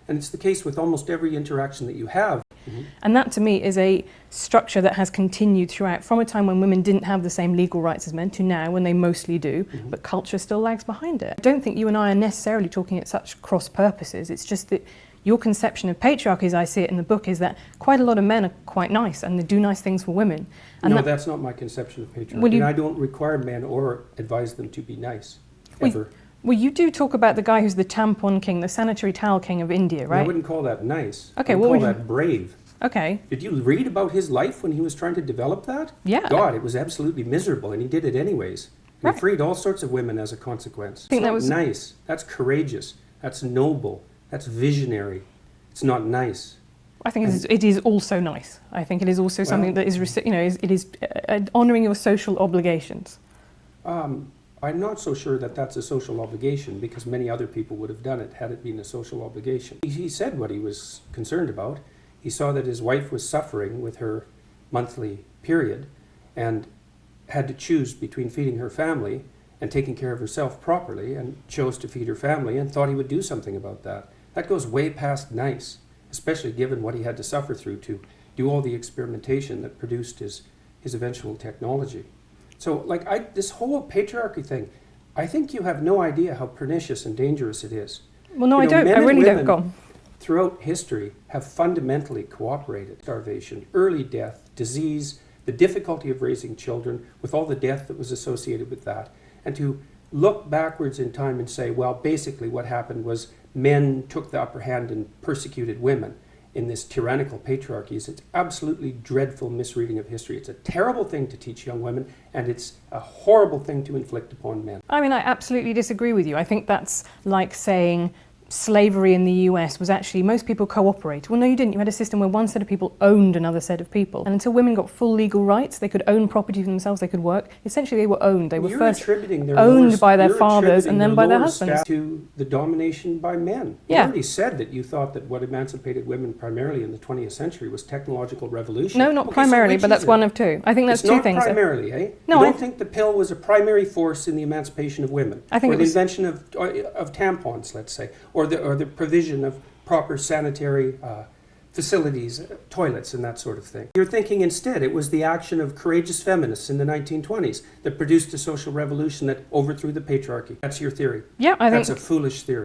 And it's the case with almost every interaction that you have. And that to me is a structure that has continued throughout, from a time when women didn't have the same legal rights as men to now when they mostly do, but culture still lags behind it. I don't think you and I are necessarily talking at such cross purposes. It's just that your conception of patriarchy, as I see it in the book, is that quite a lot of men are quite nice and they do nice things for women. And no, that's not my conception of patriarchy. I don't require men or advise them to be nice, ever. Well, you do talk about the guy who's the tampon king, the sanitary towel king of India, right? I wouldn't call that nice. Okay, I would call that brave. Okay. Did you read about his life when he was trying to develop that? Yeah. God, it was absolutely miserable, and he did it anyways. And he freed all sorts of women as a consequence. I think It's not nice. That's courageous. That's noble. That's visionary. It's not nice. I think it is also nice. I think it is also something that is, it is honouring your social obligations. I'm not so sure that that's a social obligation, because many other people would have done it had it been a social obligation. He said what he was concerned about. He saw that his wife was suffering with her monthly period and had to choose between feeding her family and taking care of herself properly, and chose to feed her family and thought he would do something about that. That goes way past nice, especially given what he had to suffer through to do all the experimentation that produced his eventual technology. So, this whole patriarchy thing, I think you have no idea how pernicious and dangerous it is. Well, no, I don't. I really don't. Go on. Throughout history have fundamentally cooperated. Starvation, early death, disease, the difficulty of raising children, with all the death that was associated with that. And to look backwards in time and say, well, basically what happened was men took the upper hand and persecuted women in this tyrannical patriarchy is an absolutely dreadful misreading of history. It's a terrible thing to teach young women, and it's a horrible thing to inflict upon men. I mean, I absolutely disagree with you. I think that's like saying slavery in the US was actually, most people cooperated. Well, no, you didn't. You had a system where one set of people owned another set of people. And until women got full legal rights, they could own property for themselves, they could work. Essentially, they were owned. They were first owned by their fathers and then by their husbands. To the domination by men. Yeah. You already said that you thought that what emancipated women primarily in the 20th century was technological revolution. No, not primarily, but that's one of two. I think that's two things. It's not primarily, eh? No, you don't think the pill was a primary force in the emancipation of women? I think or the invention of tampons, let's say, or the provision of proper sanitary facilities, toilets, and that sort of thing. You're thinking instead it was the action of courageous feminists in the 1920s that produced a social revolution that overthrew the patriarchy. That's your theory. Yeah, I think that's a foolish theory.